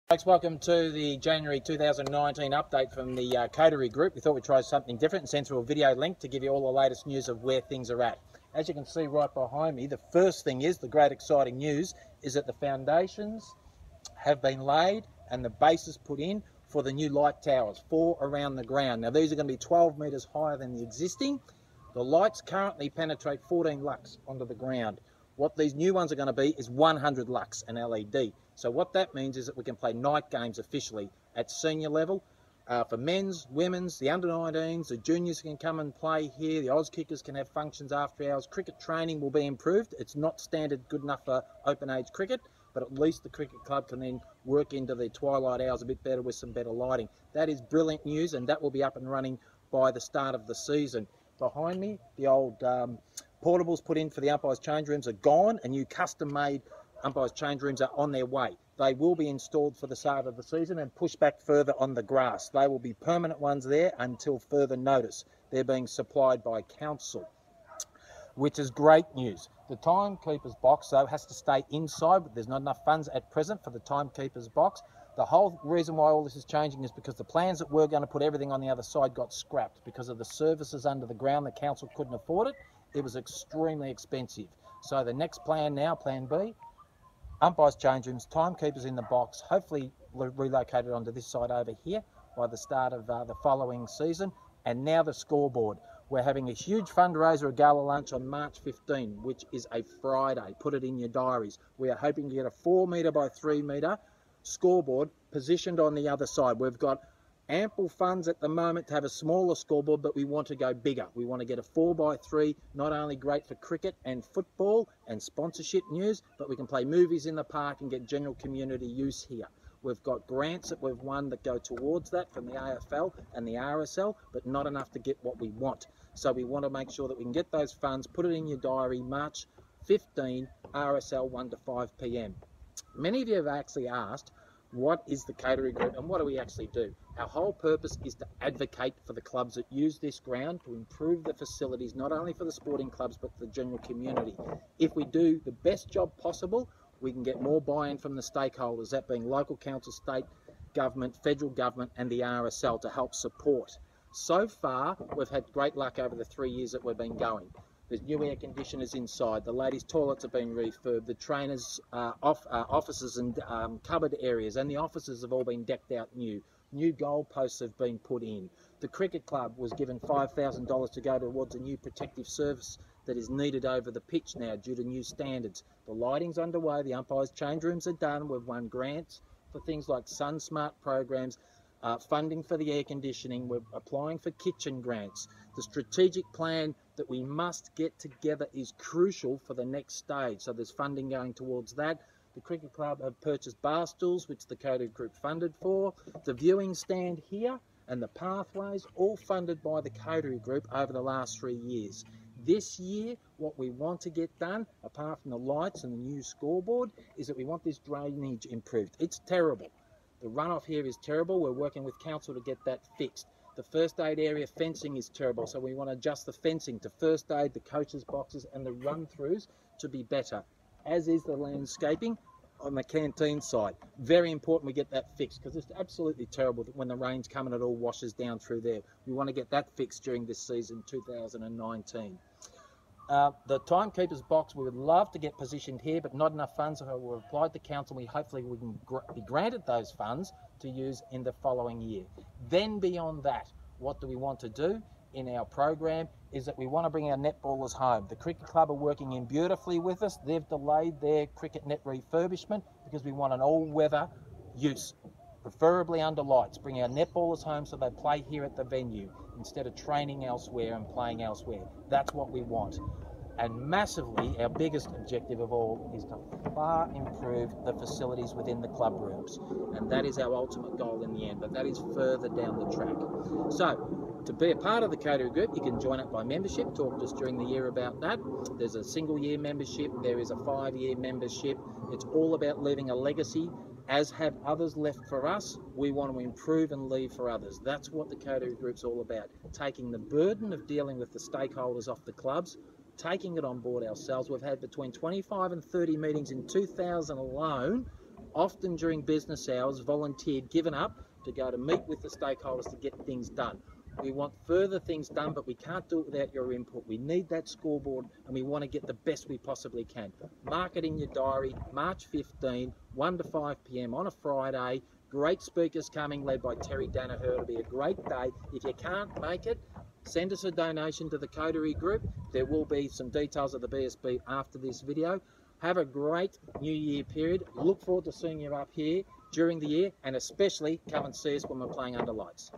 Folks, welcome to the January 2019 update from the Coterie Group. We thought we'd try something different and send through a video link to give you all the latest news of where things are at. As you can see right behind me, the first thing is, the great exciting news, is that the foundations have been laid and the bases put in for the new light towers, 4 around the ground. Now these are going to be 12 metres higher than the existing. The lights currently penetrate 14 lux onto the ground. What these new ones are going to be is 100 lux and LED. So what that means is that we can play night games officially at senior level. For men's, women's, the under-19s, the juniors can come and play here. The Oz kickers can have functions after hours. Cricket training will be improved. It's not standard good enough for open age cricket, but at least the cricket club can then work into their twilight hours a bit better with some better lighting. That is brilliant news, and that will be up and running by the start of the season. Behind me, the old portables put in for the umpires' change rooms are gone, and new custom-made umpires' change rooms are on their way. They will be installed for the start of the season and pushed back further on the grass. They will be permanent ones there until further notice. They're being supplied by council, which is great news. The timekeeper's box, though, has to stay inside. There's not enough funds at present for the timekeeper's box. The whole reason why all this is changing is because the plans that were going to put everything on the other side got scrapped because of the services under the ground. The council couldn't afford it. It was extremely expensive. So the next plan now, Plan B, umpires' change rooms, timekeepers in the box, hopefully relocated onto this side over here by the start of the following season. And now the scoreboard. We're having a huge fundraiser, a gala lunch on March 15, which is a Friday. Put it in your diaries. We are hoping to get a 4 metre by 3 metre scoreboard positioned on the other side. We've got ample funds at the moment to have a smaller scoreboard, but we want to go bigger. We want to get a 4 by 3, not only great for cricket and football and sponsorship news, but we can play movies in the park and get general community use here. We've got grants that we've won that go towards that from the AFL and the RSL, but not enough to get what we want. So we want to make sure that we can get those funds, put it in your diary, March 15, RSL 1 to 5 p.m. Many of you have actually asked, what is the Coterie Group and what do we actually do? Our whole purpose is to advocate for the clubs that use this ground to improve the facilities, not only for the sporting clubs, but for the general community. If we do the best job possible, we can get more buy-in from the stakeholders, that being local council, state government, federal government, and the RSL to help support. So far, we've had great luck over the 3 years that we've been going. There's new air conditioners inside, the ladies' toilets have been refurbed, the trainers' offices and cupboard areas and the offices have all been decked out new. New goalposts have been put in. The cricket club was given $5,000 to go towards a new protective service that is needed over the pitch now due to new standards. The lighting's underway, the umpires' change rooms are done, we've won grants for things like Sun Smart programs, funding for the air conditioning, we're applying for kitchen grants. The strategic plan that we must get together is crucial for the next stage, so there's funding going towards that. The cricket club have purchased bar stools, which the Coterie Group funded for. The viewing stand here and the pathways, all funded by the Coterie Group over the last 3 years. This year, what we want to get done, apart from the lights and the new scoreboard, is that we want this drainage improved. It's terrible. The runoff here is terrible. We're working with council to get that fixed. The first aid area fencing is terrible, so we want to adjust the fencing to first aid, the coaches' boxes and the run-throughs to be better, as is the landscaping on the canteen side. Very important we get that fixed because it's absolutely terrible that when the rain's coming it all washes down through there. We want to get that fixed during this season 2019. The timekeeper's box, we would love to get positioned here, but not enough funds. So we've applied to council. Hopefully we can be granted those funds to use in the following year. Then beyond that, what do we want to do in our program is that we want to bring our netballers home. The cricket club are working in beautifully with us. They've delayed their cricket net refurbishment because we want an all-weather use, preferably under lights. Bring our netballers home so they play here at the venue instead of training elsewhere and playing elsewhere. That's what we want. And massively, our biggest objective of all is to far improve the facilities within the club rooms. And that is our ultimate goal in the end, but that is further down the track. So, to be a part of the Coterie Group, you can join up by membership. Talk to us during the year about that. There's a single-year membership. There is a 5-year membership. It's all about leaving a legacy. As have others left for us, we want to improve and leave for others. That's what the Coterie Group's all about. Taking the burden of dealing with the stakeholders off the clubs, taking it on board ourselves. We've had between 25 and 30 meetings in 2000 alone often during business hours, volunteered, given up to go to meet with the stakeholders to get things done. We want further things done, but we can't do it without your input. We need that scoreboard, and we want to get the best we possibly can. Mark it in your diary, March 15, 1 to 5 p.m. on a Friday. Great speakers coming, led by Terry Danaher. It'll be a great day. If you can't make it, send us a donation to the Coterie Group. There will be some details of the BSB after this video. Have a great New Year period. Look forward to seeing you up here during the year, and especially come and see us when we're playing under lights.